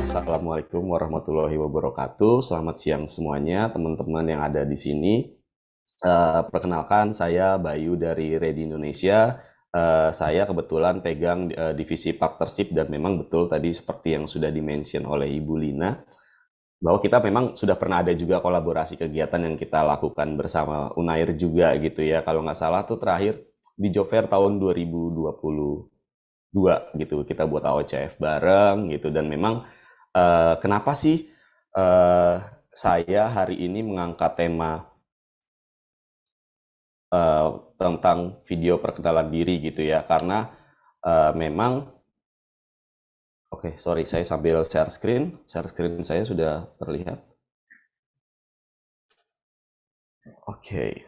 Assalamualaikum warahmatullahi wabarakatuh. Selamat siang semuanya, teman-teman yang ada di sini. Perkenalkan, saya Bayu dari Ready Indonesia. Saya kebetulan pegang divisi partnership dan memang betul tadi seperti yang sudah dimention oleh Ibu Lina, bahwa kita memang sudah pernah ada juga kolaborasi kegiatan yang kita lakukan bersama Unair juga gitu ya. Kalau nggak salah tuh terakhir di Job Fair tahun 2022 gitu, kita buat AOCF bareng gitu. Dan memang kenapa sih saya hari ini mengangkat tema tentang video perkenalan diri gitu ya, karena memang oke, sorry, saya sambil share screen saya sudah terlihat. Oke,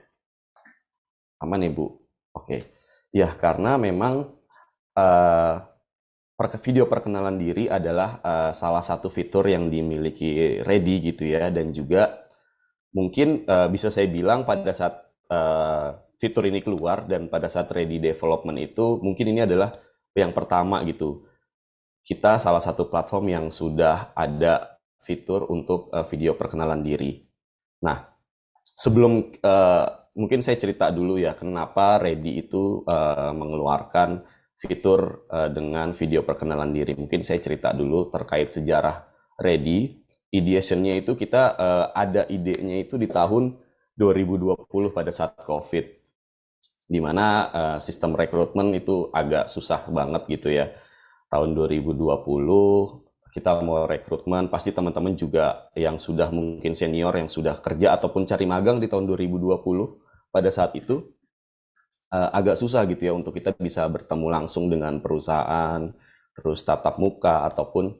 aman ya Bu? Oke, ya karena memang eh, video perkenalan diri adalah salah satu fitur yang dimiliki Ready gitu ya, dan juga mungkin bisa saya bilang pada saat fitur ini keluar dan pada saat Ready development itu, mungkin ini adalah yang pertama gitu. Kita salah satu platform yang sudah ada fitur untuk video perkenalan diri. Nah, sebelum mungkin saya cerita dulu ya, kenapa Ready itu mengeluarkan fitur dengan video perkenalan diri. Mungkin saya cerita dulu terkait sejarah Ready. Ideationnya itu kita ada idenya itu di tahun 2020 pada saat COVID, di mana sistem rekrutmen itu agak susah banget gitu ya. Tahun 2020 kita mau rekrutmen, pasti teman-teman juga yang sudah mungkin senior, yang sudah kerja ataupun cari magang di tahun 2020 pada saat itu agak susah gitu ya untuk kita bisa bertemu langsung dengan perusahaan, terus tatap muka ataupun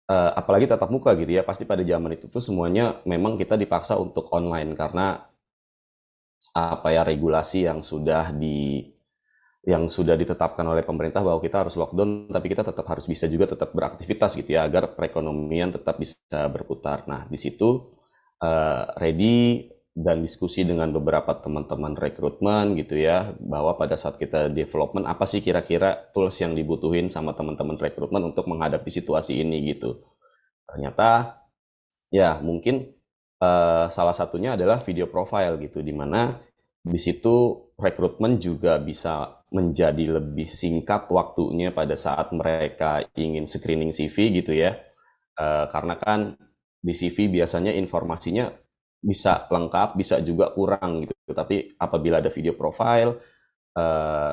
apalagi tatap muka gitu ya, pasti pada zaman itu tuh semuanya memang kita dipaksa untuk online karena apa ya, regulasi yang sudah ditetapkan oleh pemerintah bahwa kita harus lockdown, tapi kita tetap harus bisa juga tetap beraktivitas gitu ya, agar perekonomian tetap bisa berputar. Nah, di situ Ready dan diskusi dengan beberapa teman-teman rekrutmen gitu ya, bahwa pada saat kita development, apa sih kira-kira tools yang dibutuhin sama teman-teman rekrutmen untuk menghadapi situasi ini gitu. Ternyata ya mungkin salah satunya adalah video profile gitu, di mana di situ rekrutmen juga bisa menjadi lebih singkat waktunya pada saat mereka ingin screening CV gitu ya. Karena kan di CV biasanya informasinya bisa lengkap, bisa juga kurang gitu. Tapi apabila ada video profile,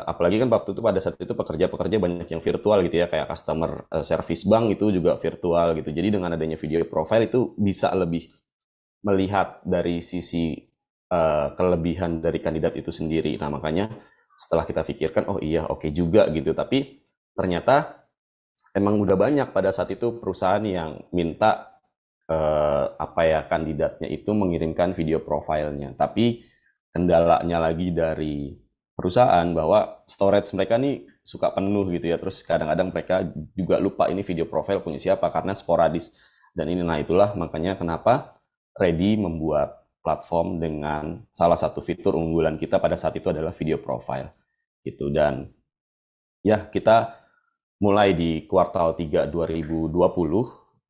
apalagi kan waktu itu pada saat itu pekerja-pekerja banyak yang virtual gitu ya, kayak customer service bank itu juga virtual gitu. Jadi dengan adanya video profile itu bisa lebih melihat dari sisi kelebihan dari kandidat itu sendiri. Nah, makanya setelah kita pikirkan, oh iya, oke juga gitu. Tapi ternyata emang udah banyak pada saat itu perusahaan yang minta apa ya, kandidatnya itu mengirimkan video profilnya. Tapi kendalanya lagi dari perusahaan bahwa storage mereka nih suka penuh gitu ya. Terus kadang-kadang mereka juga lupa ini video profile punya siapa karena sporadis. Dan ini, nah itulah makanya kenapa Ready membuat platform dengan salah satu fitur unggulan kita pada saat itu adalah video profile gitu. Dan ya kita mulai di kuartal 3 2020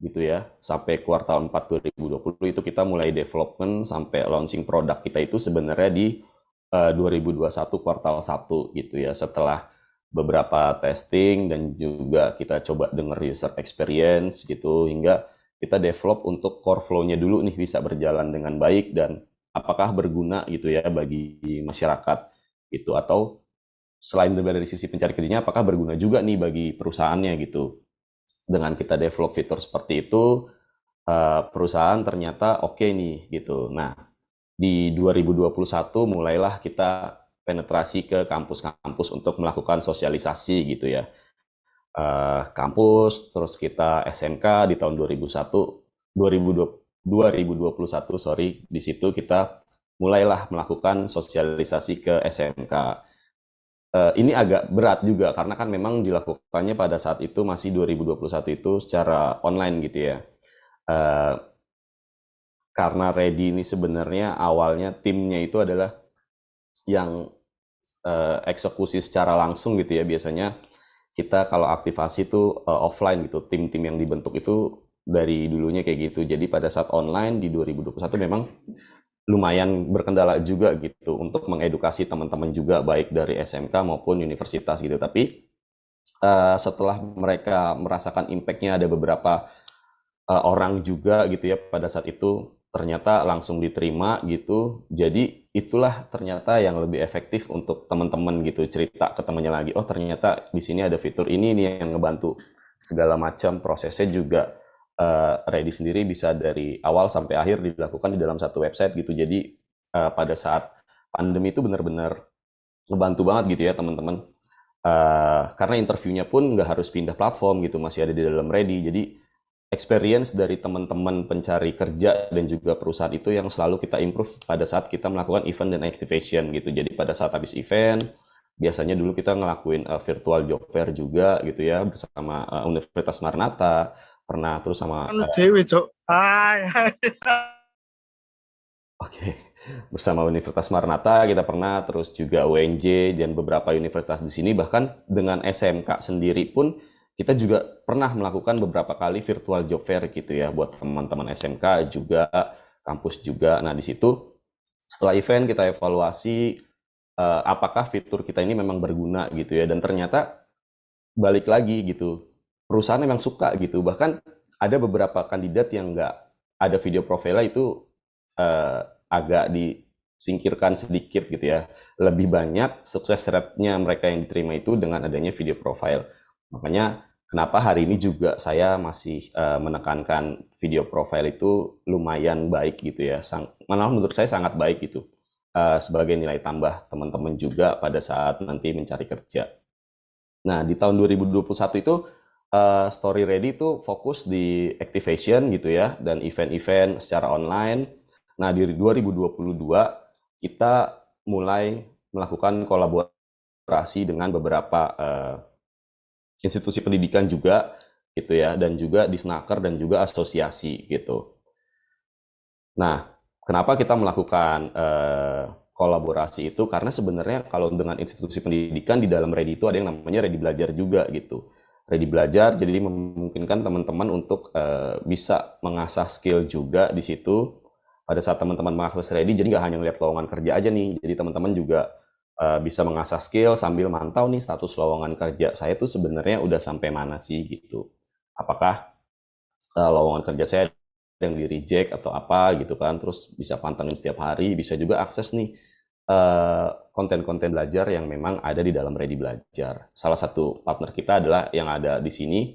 gitu ya, sampai kuartal 4 2020 itu kita mulai development sampai launching produk kita itu sebenarnya di 2021 kuartal 1 gitu ya, setelah beberapa testing dan juga kita coba denger user experience gitu, hingga kita develop untuk core flow-nya dulu nih bisa berjalan dengan baik dan apakah berguna gitu ya bagi masyarakat gitu, atau selain dari sisi pencari kerjanya apakah berguna juga nih bagi perusahaannya gitu. Dengan kita develop fitur seperti itu, perusahaan ternyata oke nih gitu. Nah, di 2021 mulailah kita penetrasi ke kampus-kampus untuk melakukan sosialisasi gitu ya. Kampus, terus kita SMK di tahun 2021, sorry, di situ kita mulailah melakukan sosialisasi ke SMK. Ini agak berat juga karena kan memang dilakukannya pada saat itu masih 2021 itu secara online gitu ya. Eh, karena Ready ini sebenarnya awalnya timnya itu adalah yang eksekusi secara langsung gitu ya. Biasanya kita kalau aktivasi itu offline gitu, tim-tim yang dibentuk itu dari dulunya kayak gitu. Jadi pada saat online di 2021 memang lumayan berkendala juga gitu untuk mengedukasi teman-teman juga baik dari SMK maupun universitas gitu. Tapi setelah mereka merasakan impact-nya, ada beberapa orang juga gitu ya pada saat itu ternyata langsung diterima gitu. Jadi itulah ternyata yang lebih efektif untuk teman-teman gitu, cerita ke temannya lagi, oh ternyata di sini ada fitur ini nih yang ngebantu segala macam. Prosesnya juga ready sendiri bisa dari awal sampai akhir dilakukan di dalam satu website gitu. Jadi pada saat pandemi itu benar-benar ngebantu banget gitu ya teman-teman. Karena interviewnya pun nggak harus pindah platform gitu, masih ada di dalam ready. Jadi experience dari teman-teman pencari kerja dan juga perusahaan itu yang selalu kita improve pada saat kita melakukan event dan activation gitu. Jadi pada saat habis event, biasanya dulu kita ngelakuin virtual job fair juga gitu ya bersama Universitas Marnata, pernah terus sama Anu dewe, Cok. Ay, ay. oke, bersama Universitas Marnata kita pernah, terus juga UNJ dan beberapa universitas di sini, bahkan dengan SMK sendiri pun kita juga pernah melakukan beberapa kali virtual job fair gitu ya buat teman-teman SMK juga, kampus juga. Nah, di situ setelah event kita evaluasi apakah fitur kita ini memang berguna gitu ya, dan ternyata balik lagi gitu, perusahaan memang suka gitu. Bahkan ada beberapa kandidat yang nggak ada video profilnya itu agak disingkirkan sedikit gitu ya. Lebih banyak sukses rate-nya mereka yang diterima itu dengan adanya video profile. Makanya kenapa hari ini juga saya masih menekankan video profile itu lumayan baik gitu ya. Malah menurut saya sangat baik gitu. Sebagai nilai tambah teman-teman juga pada saat nanti mencari kerja. Nah, di tahun 2021 itu Story Ready itu fokus di activation gitu ya, dan event-event secara online. Nah, di 2022 kita mulai melakukan kolaborasi dengan beberapa institusi pendidikan juga gitu ya, dan juga Disnaker dan juga asosiasi gitu. Nah, kenapa kita melakukan kolaborasi itu? Karena sebenarnya kalau dengan institusi pendidikan di dalam Ready itu ada yang namanya Ready Belajar juga gitu. Ready Belajar jadi memungkinkan teman-teman untuk bisa mengasah skill juga di situ. Pada saat teman-teman mengakses Ready, jadi nggak hanya ngeliat lowongan kerja aja nih. Jadi teman-teman juga bisa mengasah skill sambil mantau nih status lowongan kerja saya tuh sebenarnya udah sampai mana sih gitu. Apakah lowongan kerja saya yang di reject atau apa gitu kan, terus bisa pantengin setiap hari, bisa juga akses nih konten-konten belajar yang memang ada di dalam Ready Belajar. Salah satu partner kita adalah yang ada di sini,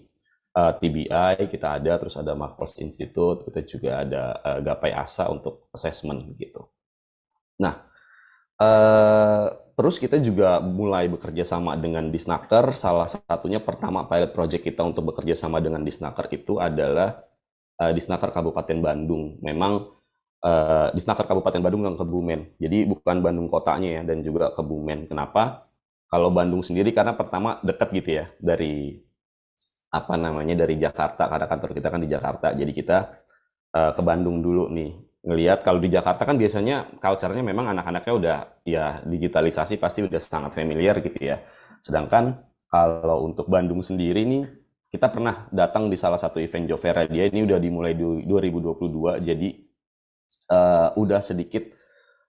TBI kita ada, terus ada Marcos Institute, kita juga ada Gapai Asa untuk assessment gitu. Nah, terus kita juga mulai bekerja sama dengan Disnaker. Salah satunya pertama pilot project kita untuk bekerja sama dengan Disnaker itu adalah Disnaker Kabupaten Bandung. Memang Disnaker Kabupaten Bandung dan Kebumen. Jadi bukan Bandung kotanya ya, dan juga Kebumen. Kenapa? Kalau Bandung sendiri karena pertama dekat gitu ya dari apa namanya, dari Jakarta, karena kantor kita kan di Jakarta. Jadi kita ke Bandung dulu nih. Ngelihat kalau di Jakarta kan biasanya culture-nya memang anak-anaknya udah ya digitalisasi pasti udah sangat familiar gitu ya. Sedangkan kalau untuk Bandung sendiri nih, kita pernah datang di salah satu event job fair dia, ini udah dimulai di 2022, jadi udah sedikit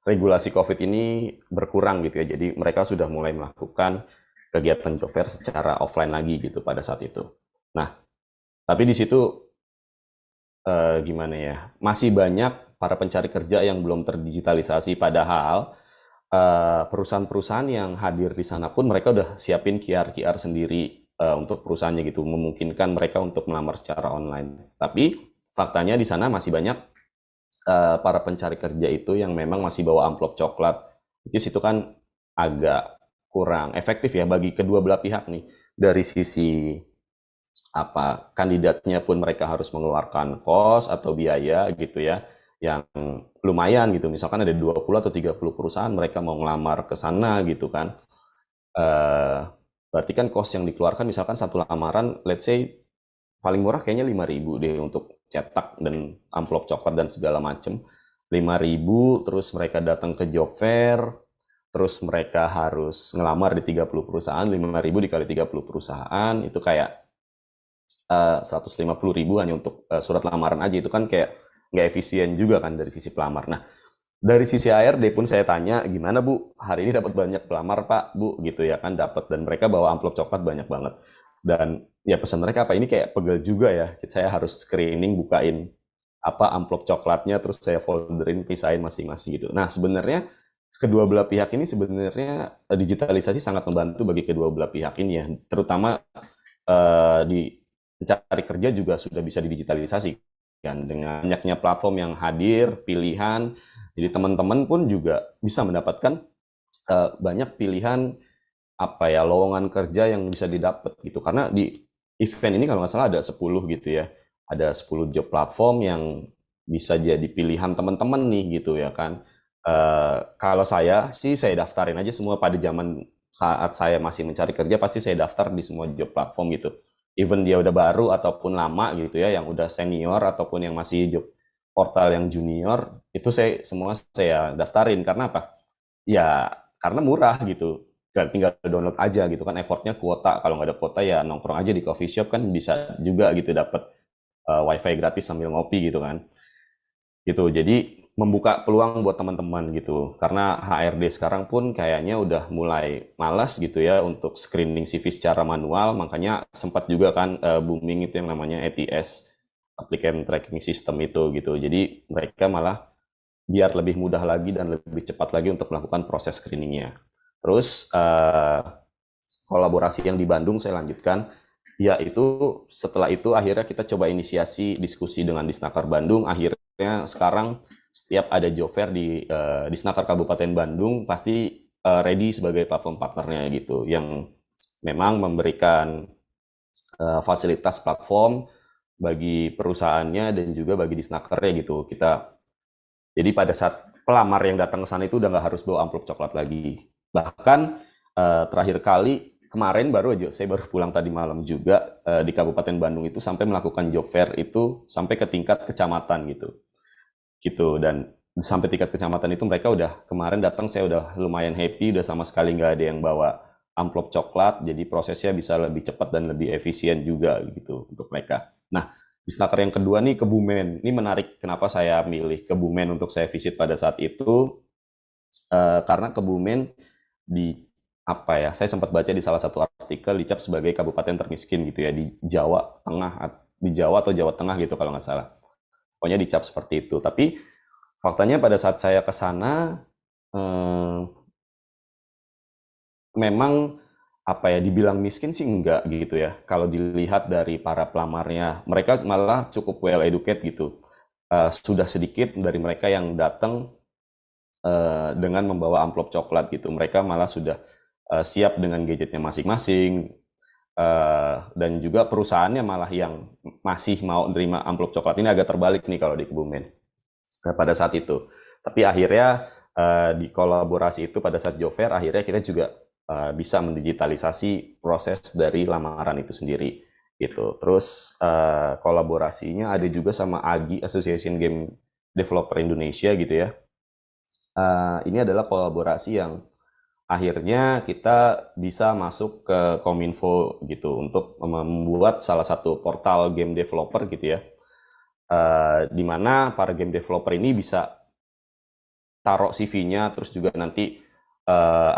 regulasi COVID ini berkurang gitu ya. Jadi mereka sudah mulai melakukan kegiatan job fair secara offline lagi gitu pada saat itu. Nah, tapi di situ gimana ya, masih banyak para pencari kerja yang belum terdigitalisasi, padahal perusahaan-perusahaan yang hadir di sana pun mereka udah siapin QR sendiri untuk perusahaannya gitu, memungkinkan mereka untuk melamar secara online. Tapi faktanya di sana masih banyak para pencari kerja itu yang memang masih bawa amplop coklat. Itu situ kan agak kurang efektif ya bagi kedua belah pihak nih. Dari sisi apa, kandidatnya pun mereka harus mengeluarkan kos atau biaya gitu ya yang lumayan gitu. Misalkan ada 20 atau 30 perusahaan mereka mau ngelamar ke sana gitu kan. Berarti kan kos yang dikeluarkan misalkan satu lamaran let's say paling murah kayaknya 5.000 deh untuk cetak dan amplop coklat dan segala macem. 5.000, terus mereka datang ke job fair, terus mereka harus ngelamar di 30 perusahaan, 5.000 dikali 30 perusahaan, itu kayak 150.000 hanya untuk surat lamaran aja. Itu kan kayak nggak efisien juga kan dari sisi pelamar. Nah, dari sisi ARD pun saya tanya, gimana Bu, hari ini dapat banyak pelamar Pak, Bu, gitu ya kan, dapat. Dan mereka bawa amplop coklat banyak banget. Dan ya pesan mereka apa, ini kayak pegel juga ya, saya harus screening, bukain apa amplop coklatnya, terus saya folderin, pisahin masing-masing gitu. Nah, sebenarnya kedua belah pihak ini sebenarnya digitalisasi sangat membantu bagi kedua belah pihak ini ya, terutama di mencari kerja juga sudah bisa didigitalisasi kan dengan banyaknya platform yang hadir, pilihan. Jadi teman-teman pun juga bisa mendapatkan banyak pilihan apa ya, lowongan kerja yang bisa didapat gitu. Karena di event ini kalau nggak salah ada 10 gitu ya. Ada 10 job platform yang bisa jadi pilihan teman-teman nih gitu ya kan. Kalau saya sih saya daftarin aja semua pada zaman saat saya masih mencari kerja, pasti saya daftar di semua job platform gitu. Even dia udah baru ataupun lama gitu ya, yang udah senior ataupun yang masih job portal yang junior, itu semua saya daftarin. Karena apa? Ya karena murah gitu. Tinggal download aja gitu kan, effortnya kuota. Kalau nggak ada kuota ya nongkrong aja di coffee shop kan bisa juga gitu, dapat wifi gratis sambil ngopi gitu kan. Gitu. Jadi membuka peluang buat teman-teman gitu. Karena HRD sekarang pun kayaknya udah mulai malas gitu ya untuk screening CV secara manual, makanya sempat juga kan booming itu yang namanya ATS, Applicant Tracking System itu gitu. Jadi mereka malah biar lebih mudah lagi dan lebih cepat lagi untuk melakukan proses screeningnya. Terus kolaborasi yang di Bandung saya lanjutkan, yaitu setelah itu akhirnya kita coba inisiasi diskusi dengan Disnaker Bandung. Akhirnya sekarang setiap ada job fair di Disnaker Kabupaten Bandung pasti ready sebagai platform partnernya gitu, yang memang memberikan fasilitas platform bagi perusahaannya dan juga bagi Disnakernya gitu. Jadi pada saat pelamar yang datang ke sana itu udah nggak harus bawa amplop coklat lagi. Bahkan terakhir kali kemarin saya baru pulang tadi malam juga di Kabupaten Bandung itu sampai melakukan job fair itu sampai ke tingkat kecamatan gitu. Dan sampai tingkat kecamatan itu mereka udah kemarin datang, saya udah lumayan happy, udah sama sekali nggak ada yang bawa amplop coklat, jadi prosesnya bisa lebih cepat dan lebih efisien juga gitu untuk mereka. Nah, Disnaker yang kedua nih, Kebumen. Ini menarik kenapa saya milih Kebumen untuk saya visit pada saat itu, karena Kebumen di apa ya, saya sempat baca di salah satu artikel dicap sebagai kabupaten termiskin gitu ya di Jawa Tengah, di Jawa atau Jawa Tengah gitu kalau nggak salah. Pokoknya dicap seperti itu. Tapi faktanya pada saat saya ke sana memang apa ya, dibilang miskin sih enggak gitu ya. Kalau dilihat dari para pelamarnya, mereka malah cukup well educated gitu. Sudah sedikit dari mereka yang datang dengan membawa amplop coklat gitu. Mereka malah sudah siap dengan gadgetnya masing-masing. Dan juga perusahaannya malah yang masih mau nerima amplop coklat. Ini agak terbalik nih kalau di Kebumen pada saat itu. Tapi akhirnya di kolaborasi itu pada saat job fair, akhirnya kita juga bisa mendigitalisasi proses dari lamaran itu sendiri gitu. Terus kolaborasinya ada juga sama AGI, Association Game Developer Indonesia gitu ya. Ini adalah kolaborasi yang akhirnya kita bisa masuk ke Kominfo gitu untuk membuat salah satu portal game developer gitu ya, di mana para game developer ini bisa taruh CV-nya, terus juga nanti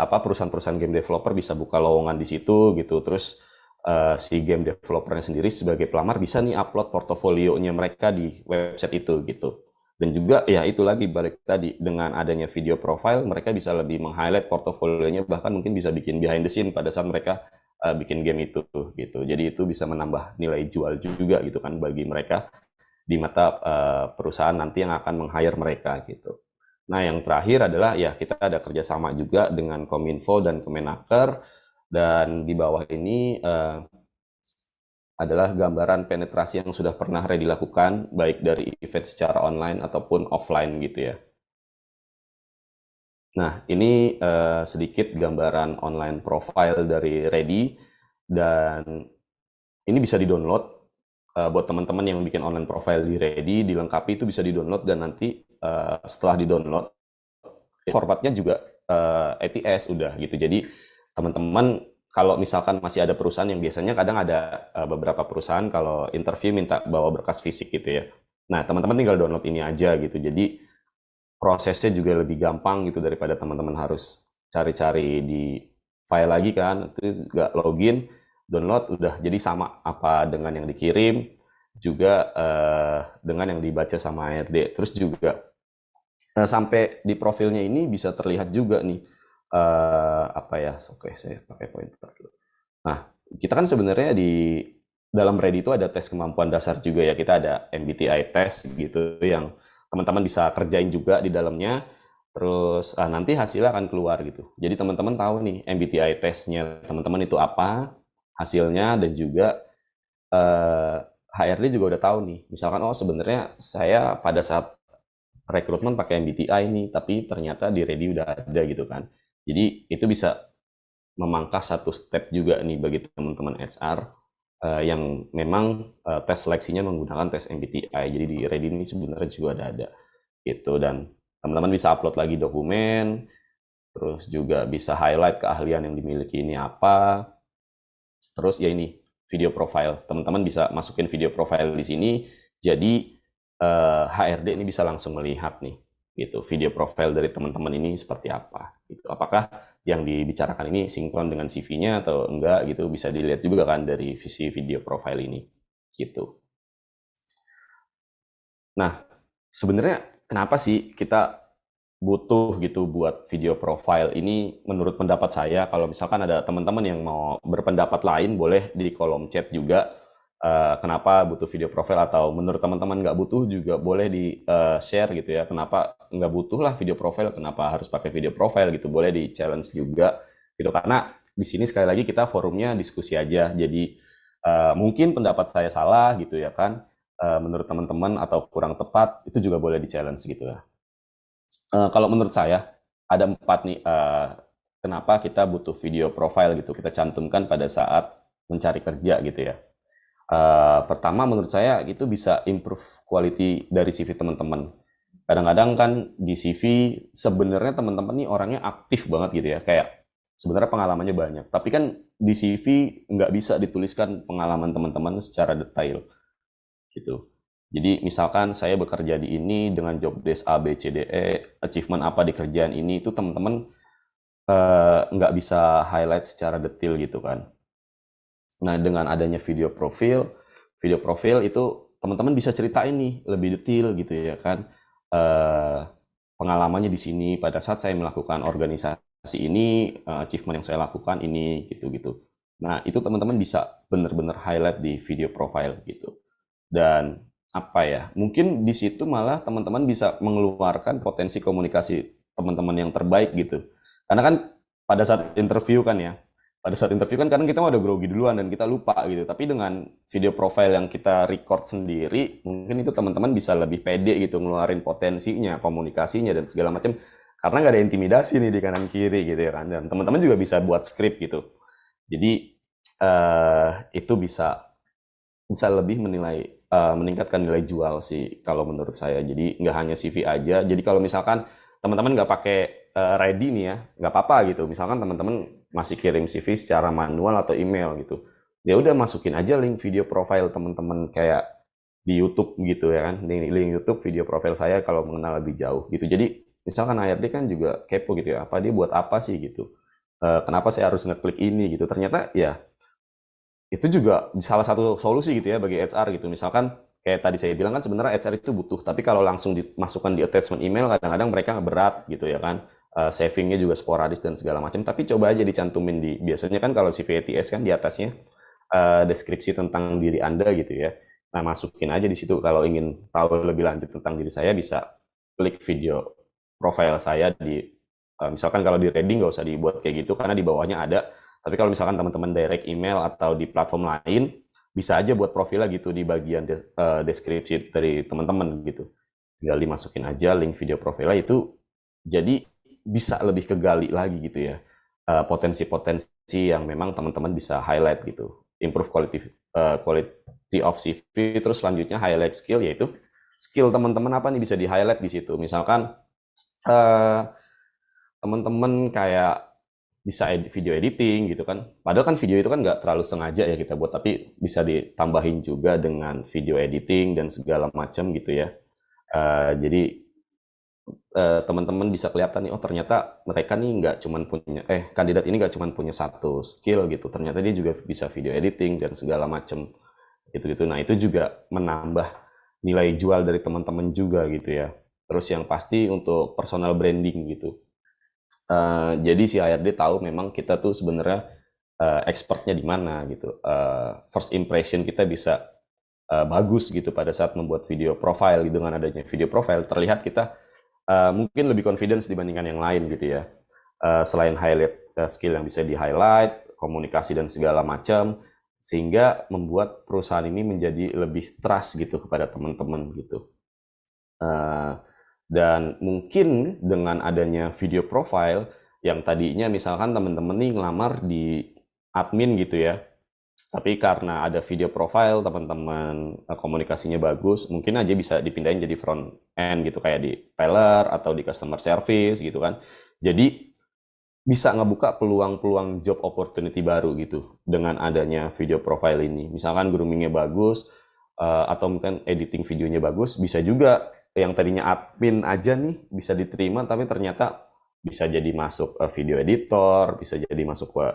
perusahaan-perusahaan game developer bisa buka lowongan di situ gitu. Terus si game developernya sendiri sebagai pelamar bisa nih upload portofolionya mereka di website itu gitu. Dan juga ya itu lagi balik tadi, dengan adanya video profile mereka bisa lebih meng-highlight portofolionya, bahkan mungkin bisa bikin behind the scene pada saat mereka bikin game itu gitu. Jadi itu bisa menambah nilai jual juga gitu kan bagi mereka di mata perusahaan nanti yang akan meng-hire mereka gitu. Nah, yang terakhir adalah ya kita ada kerjasama juga dengan Kominfo dan Kemenaker, dan di bawah ini adalah gambaran penetrasi yang sudah pernah dilakukan baik dari event secara online ataupun offline gitu ya. Nah, ini sedikit gambaran online profile dari Ready, dan ini bisa di-download buat teman-teman yang bikin online profile di Ready, dilengkapi itu bisa di-download, dan nanti setelah di-download formatnya juga ATS udah gitu. Jadi teman-teman kalau misalkan masih ada perusahaan yang biasanya kadang ada beberapa perusahaan kalau interview minta bawa berkas fisik gitu ya. Nah, teman-teman tinggal download ini aja gitu. Jadi prosesnya juga lebih gampang gitu daripada teman-teman harus cari-cari di file lagi kan. Itu nggak login, download udah jadi sama apa dengan yang dikirim juga dengan yang dibaca sama HRD. Terus juga sampai di profilnya ini bisa terlihat juga nih apa ya? Oke, saya pakai pointer dulu. Nah, kita kan sebenarnya di dalam Ready itu ada tes kemampuan dasar juga ya. Kita ada MBTI test gitu yang teman-teman bisa kerjain juga di dalamnya. Terus nanti hasilnya akan keluar gitu. Jadi teman-teman tahu nih MBTI testnya teman-teman itu apa hasilnya, dan juga HRD juga udah tahu nih. Misalkan oh sebenarnya saya pada saat rekrutmen pakai MBTI nih, tapi ternyata di Ready udah ada gitu kan. Jadi itu bisa memangkas satu step juga nih bagi teman-teman HR yang memang tes seleksinya menggunakan tes MBTI. Jadi di Ready ini sebenarnya juga ada gitu, dan teman-teman bisa upload lagi dokumen, terus juga bisa highlight keahlian yang dimiliki ini apa. Terus ya ini video profile, teman-teman bisa masukin video profile di sini, jadi HRD ini bisa langsung melihat nih gitu video profile dari teman-teman ini seperti apa gitu. Apakah yang dibicarakan ini sinkron dengan CV-nya atau enggak gitu, bisa dilihat juga kan dari visi video profile ini gitu. Nah, sebenarnya kenapa sih kita butuh gitu buat video profile ini? Menurut pendapat saya, kalau misalkan ada teman-teman yang mau berpendapat lain, boleh di kolom chat juga. Kenapa butuh video profile, atau menurut teman-teman nggak butuh juga boleh di share gitu ya. Kenapa nggak butuh lah video profile, kenapa harus pakai video profile gitu, boleh di challenge juga gitu. Karena di sini sekali lagi kita forumnya diskusi aja. Jadi mungkin pendapat saya salah gitu ya kan. Menurut teman-teman atau kurang tepat, itu juga boleh di challenge gitu ya. Kalau menurut saya ada 4 nih kenapa kita butuh video profile gitu, kita cantumkan pada saat mencari kerja gitu ya. Pertama menurut saya itu bisa improve quality dari CV teman-teman. Kadang-kadang kan di CV sebenarnya teman-teman nih orangnya aktif banget gitu ya, kayak sebenarnya pengalamannya banyak, tapi kan di CV nggak bisa dituliskan pengalaman teman-teman secara detail gitu. Jadi misalkan saya bekerja di ini dengan job desk A, B, C, D, E, achievement apa di kerjaan ini, itu teman-teman nggak bisa highlight secara detail gitu kan. Nah, dengan adanya video profil itu teman-teman bisa ceritain nih lebih detail gitu ya kan. Eh, Pengalamannya di sini pada saat saya melakukan organisasi ini, achievement yang saya lakukan ini gitu-gitu. Nah, itu teman-teman bisa benar-benar highlight di video profile gitu. Dan apa ya, mungkin di situ malah teman-teman bisa mengeluarkan potensi komunikasi teman-teman yang terbaik gitu. Karena kan pada saat interview kan ya, pada saat interview kan kadang kita udah grogi duluan dan kita lupa gitu. Tapi dengan video profile yang kita record sendiri, mungkin itu teman-teman bisa lebih pede gitu ngeluarin potensinya, komunikasinya dan segala macam. Karena nggak ada intimidasi nih di kanan kiri gitu ya kan. Dan teman-teman juga bisa buat skrip gitu. Jadi itu bisa bisa lebih meningkatkan nilai jual sih kalau menurut saya. Jadi nggak hanya CV aja. Jadi kalau misalkan teman-teman nggak pakai Ready nih ya, nggak apa-apa gitu. Misalkan teman-teman masih kirim CV secara manual atau email gitu, ya udah masukin aja link video profile teman-teman kayak di YouTube gitu ya kan, link YouTube video profile saya kalau mengenal lebih jauh gitu. Jadi misalkan HRD kan juga kepo gitu ya, apa dia buat apa sih gitu, kenapa saya harus ngeklik ini gitu. Ternyata ya itu juga salah satu solusi gitu ya bagi HR gitu. Misalkan kayak tadi saya bilang kan sebenarnya HR itu butuh, tapi kalau langsung dimasukkan di attachment email kadang-kadang mereka berat gitu ya kan. Savingnya juga sporadis dan segala macam. Tapi coba aja dicantumin di, biasanya kan kalau CV ATS kan di atasnya deskripsi tentang diri Anda gitu ya. Nah, masukin aja di situ kalau ingin tahu lebih lanjut tentang diri saya, bisa klik video profile saya di misalkan kalau di Reading nggak usah dibuat kayak gitu karena di bawahnya ada. Tapi kalau misalkan teman-teman direct email atau di platform lain, bisa aja buat profilnya gitu di bagian deskripsi dari teman-teman gitu. Tinggal dimasukin aja link video profilnya itu, jadi bisa lebih kegali lagi gitu ya. Potensi-potensi yang memang teman-teman bisa highlight gitu. Improve quality of CV, terus selanjutnya highlight skill, yaitu skill teman-teman apa nih bisa di highlight di situ. Misalkan teman-teman kayak bisa video editing gitu kan. Padahal kan video itu kan nggak terlalu sengaja ya kita buat, tapi bisa ditambahin juga dengan video editing dan segala macam gitu ya. Jadi teman-teman bisa kelihatan nih, oh ternyata mereka nih nggak cuman punya, kandidat ini nggak cuman punya satu skill gitu, ternyata dia juga bisa video editing dan segala macam gitu-gitu. Nah itu juga menambah nilai jual dari teman-teman juga gitu ya. Terus yang pasti untuk personal branding gitu. Jadi si HRD tahu memang kita tuh sebenarnya expertnya di mana gitu. First impression kita bisa bagus gitu pada saat membuat video profile. Dengan adanya video profile terlihat kita mungkin lebih confidence dibandingkan yang lain gitu ya. Selain highlight skill yang bisa di highlight, komunikasi dan segala macam, sehingga membuat perusahaan ini menjadi lebih trust gitu kepada teman-teman gitu. Dan mungkin dengan adanya video profile yang tadinya misalkan teman-teman nih ngelamar di admin gitu ya, tapi karena ada video profile teman-teman komunikasinya bagus, mungkin aja bisa dipindahin jadi front end gitu kayak di teller atau di customer service gitu kan. Jadi bisa ngebuka peluang-peluang job opportunity baru gitu dengan adanya video profile ini. Misalkan groomingnya bagus atau mungkin editing videonya bagus, bisa juga yang tadinya admin aja nih bisa diterima, tapi ternyata bisa jadi masuk video editor, bisa jadi masuk ke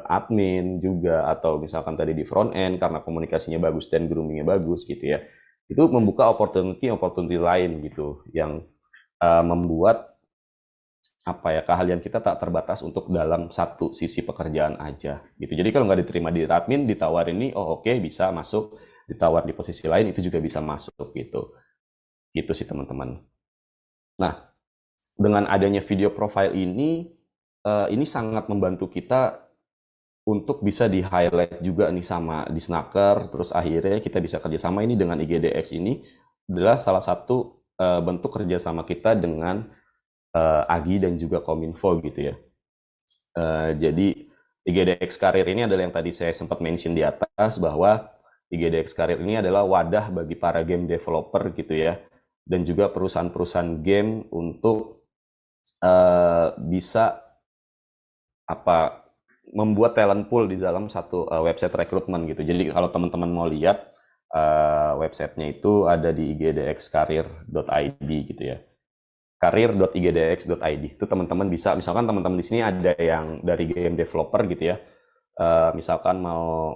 admin juga, atau misalkan tadi di front end karena komunikasinya bagus dan groomingnya bagus gitu ya. Itu membuka opportunity lain gitu yang membuat apa ya, keahlian kita tak terbatas untuk dalam satu sisi pekerjaan aja gitu. Jadi kalau nggak diterima di admin, ditawar ini, oh oke, bisa masuk, ditawar di posisi lain itu juga bisa masuk gitu. Gitu sih teman-teman. Nah, dengan adanya video profile ini sangat membantu kita untuk bisa di highlight juga nih sama di Snaker, terus akhirnya kita bisa kerjasama ini dengan IGDX. Ini adalah salah satu bentuk kerjasama kita dengan Agi dan juga Kominfo gitu ya. Jadi IGDX Karir ini adalah yang tadi saya sempat mention di atas, bahwa IGDX Karir ini adalah wadah bagi para game developer gitu ya, dan juga perusahaan-perusahaan game untuk bisa membuat talent pool di dalam satu website rekrutmen gitu. Jadi kalau teman-teman mau lihat websitenya itu ada di igdxkarir.id gitu ya. karir.igdx.id. Itu teman-teman bisa, misalkan teman-teman di sini ada yang dari game developer gitu ya. Misalkan mau,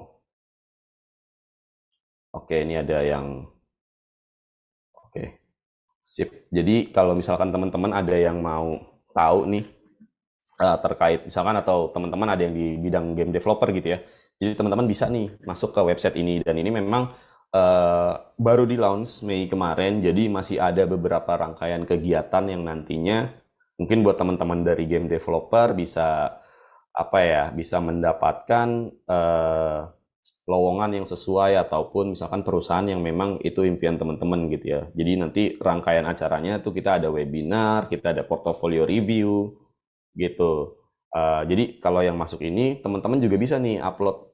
oke ini ada yang, oke, sip. Jadi kalau misalkan teman-teman ada yang mau tahu nih terkait misalkan, atau teman-teman ada yang di bidang game developer gitu ya. Jadi teman-teman bisa nih masuk ke website ini, dan ini memang baru di launch Mei kemarin, jadi masih ada beberapa rangkaian kegiatan yang nantinya mungkin buat teman-teman dari game developer bisa bisa mendapatkan lowongan yang sesuai, ataupun misalkan perusahaan yang memang itu impian teman-teman gitu ya. Jadi nanti rangkaian acaranya tuh kita ada webinar, kita ada portfolio review gitu. Jadi kalau yang masuk ini teman-teman juga bisa nih upload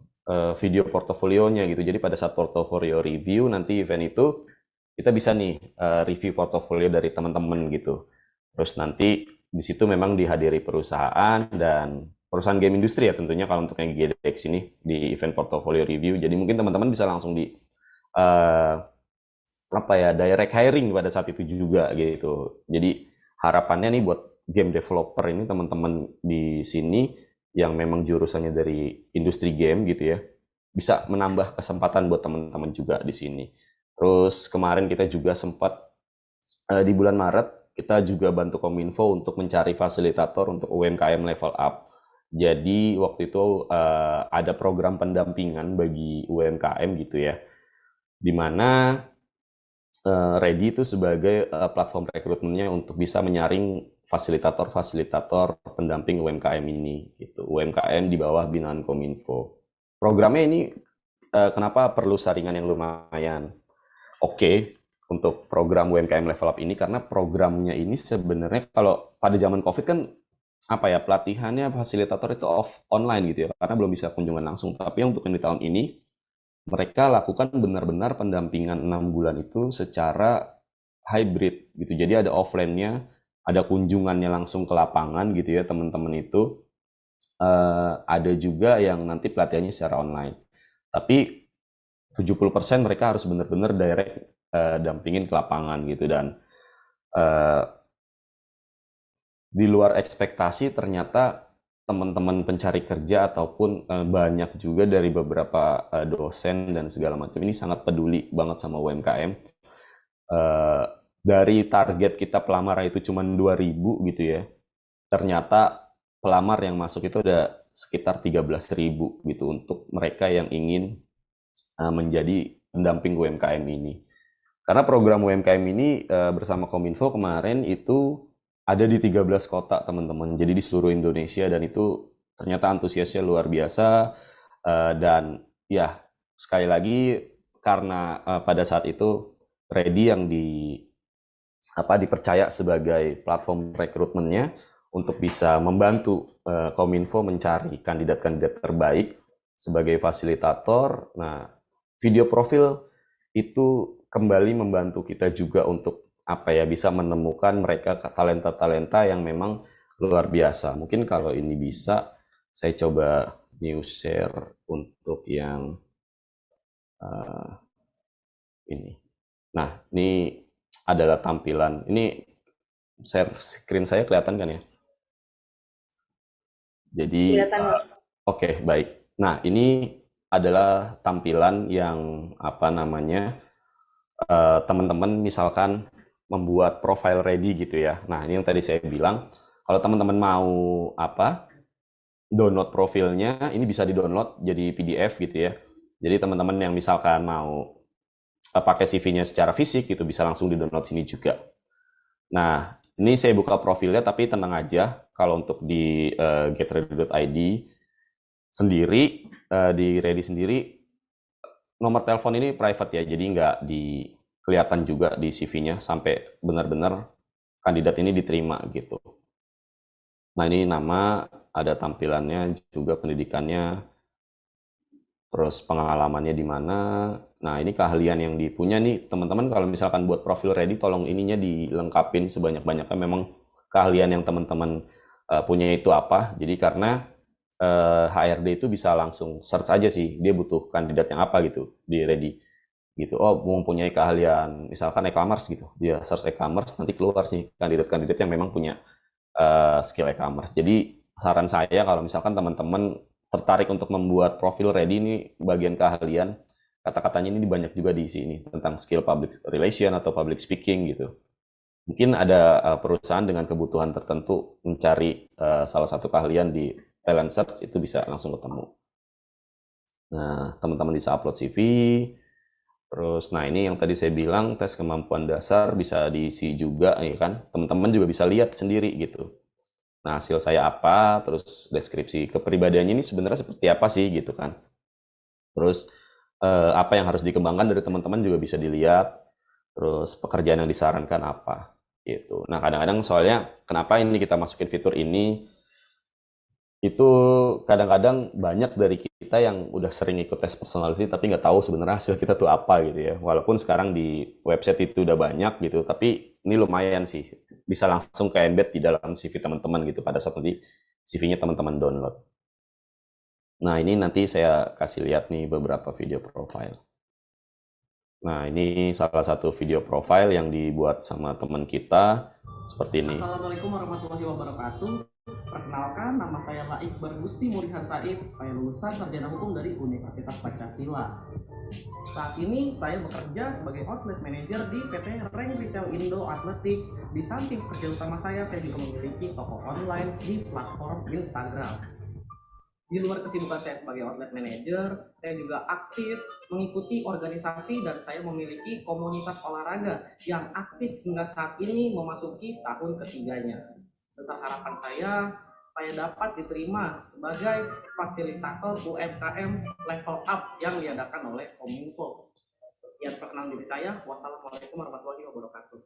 video portofolionya gitu. Jadi pada saat portofolio review nanti event itu kita bisa nih review portofolio dari teman-teman gitu. Terus nanti di situ memang dihadiri perusahaan dan perusahaan game industri ya tentunya kalau untuk yang GDX ini di event portofolio review. Jadi mungkin teman-teman bisa langsung di direct hiring pada saat itu juga gitu. Jadi harapannya nih buat game developer ini, teman-teman di sini yang memang jurusannya dari industri game gitu ya, bisa menambah kesempatan buat teman-teman juga di sini. Terus kemarin kita juga sempat di bulan Maret kita juga bantu Kominfo untuk mencari fasilitator untuk UMKM level up. Jadi waktu itu ada program pendampingan bagi UMKM gitu ya, di mana Ready itu sebagai platform rekrutmennya untuk bisa menyaring fasilitator-fasilitator pendamping UMKM ini, gitu. UMKM di bawah binaan Kominfo. Programnya ini kenapa perlu saringan yang lumayan oke untuk program UMKM Level Up ini, karena programnya ini sebenarnya kalau pada zaman COVID kan pelatihannya fasilitator itu online gitu ya, karena belum bisa kunjungan langsung. Tapi untuk yang di tahun ini mereka lakukan benar-benar pendampingan 6 bulan itu secara hybrid gitu. Jadi ada offline-nya, ada kunjungannya langsung ke lapangan gitu ya teman-teman itu. Ada juga yang nanti pelatihannya secara online. Tapi 70% mereka harus benar-benar direct dampingin ke lapangan gitu. Dan di luar ekspektasi ternyata teman-teman pencari kerja ataupun banyak juga dari beberapa dosen dan segala macam ini sangat peduli banget sama UMKM. Dari target kita pelamar itu cuma 2.000 gitu ya, ternyata pelamar yang masuk itu ada sekitar 13.000 gitu untuk mereka yang ingin menjadi pendamping UMKM ini. Karena program UMKM ini bersama Kominfo kemarin itu ada di 13 kota teman-teman, jadi di seluruh Indonesia, dan itu ternyata antusiasnya luar biasa. Dan ya sekali lagi karena pada saat itu Ready yang dipercaya sebagai platform rekrutmennya untuk bisa membantu Kominfo mencari kandidat-kandidat terbaik sebagai fasilitator. Nah, video profil itu kembali membantu kita juga untuk bisa menemukan mereka talenta-talenta yang memang luar biasa. Mungkin kalau ini bisa saya coba new share untuk yang ini. Nah, ini adalah tampilan. Ini share screen saya kelihatan kan ya? Jadi kelihatan, Mas. Oke, baik. Nah, ini adalah tampilan yang teman-teman misalkan membuat profile ready gitu ya. Nah, ini yang tadi saya bilang, kalau teman-teman mau download profilnya, ini bisa di-download jadi PDF gitu ya. Jadi teman-teman yang misalkan mau pakai CV-nya secara fisik gitu bisa langsung di-download sini juga. Nah, ini saya buka profilnya, tapi tenang aja kalau untuk di getready.id sendiri, di Ready sendiri, nomor telepon ini private ya, jadi nggak kelihatan juga di CV-nya sampai benar-benar kandidat ini diterima gitu. Nah, ini nama, ada tampilannya juga, pendidikannya, terus pengalamannya di mana. Nah, ini keahlian yang dipunya nih teman-teman. Kalau misalkan buat profil Ready, tolong ininya dilengkapin sebanyak-banyaknya. Memang keahlian yang teman-teman punya itu apa. Jadi karena HRD itu bisa langsung search aja sih, dia butuh kandidat yang apa gitu di Ready gitu. Oh, mempunyai keahlian misalkan e-commerce gitu, dia search e-commerce, nanti keluar sih kandidat-kandidat yang memang punya skill e-commerce. Jadi saran saya kalau misalkan teman-teman tertarik untuk membuat profil Ready ini bagian keahlian, kata-katanya ini banyak juga di sini tentang skill public relation atau public speaking gitu. Mungkin ada perusahaan dengan kebutuhan tertentu mencari salah satu keahlian di talent search, itu bisa langsung ketemu. Nah, teman-teman bisa upload CV. Terus, nah ini yang tadi saya bilang, tes kemampuan dasar bisa diisi juga, ya kan? Teman-teman juga bisa lihat sendiri gitu. Nah, hasil saya apa, terus deskripsi kepribadiannya ini sebenarnya seperti apa sih gitu kan. Terus, apa yang harus dikembangkan dari teman-teman juga bisa dilihat. Terus, pekerjaan yang disarankan apa gitu. Nah, kadang-kadang soalnya kenapa ini kita masukin fitur ini, itu kadang-kadang banyak dari kita yang udah sering ikut tes personality tapi nggak tahu sebenarnya hasil kita tuh apa gitu ya. Walaupun sekarang di website itu udah banyak gitu, tapi ini lumayan sih bisa langsung ke embed di dalam CV teman-teman gitu pada saat nanti CV-nya teman-teman download. Nah, ini nanti saya kasih lihat nih beberapa video profile. Nah, ini salah satu video profile yang dibuat sama teman kita seperti ini. Assalamualaikum warahmatullahi wabarakatuh. Perkenalkan, nama saya Laik Bargusti Murihan Said. Saya lulusan Sarjana Hukum dari Universitas Pancasila. Saat ini saya bekerja sebagai outlet manager di PT Rank Retail Indo Atletik. Di samping kerja utama saya juga memiliki toko online di platform Instagram. Di luar kesibukan saya sebagai outlet manager, saya juga aktif mengikuti organisasi dan saya memiliki komunitas olahraga yang aktif hingga saat ini memasuki tahun ketiganya. Besar harapan saya dapat diterima sebagai fasilitator UMKM level up yang diadakan oleh Kominfo. Sekian perkenalan diri saya. Wassalamualaikum warahmatullahi wabarakatuh.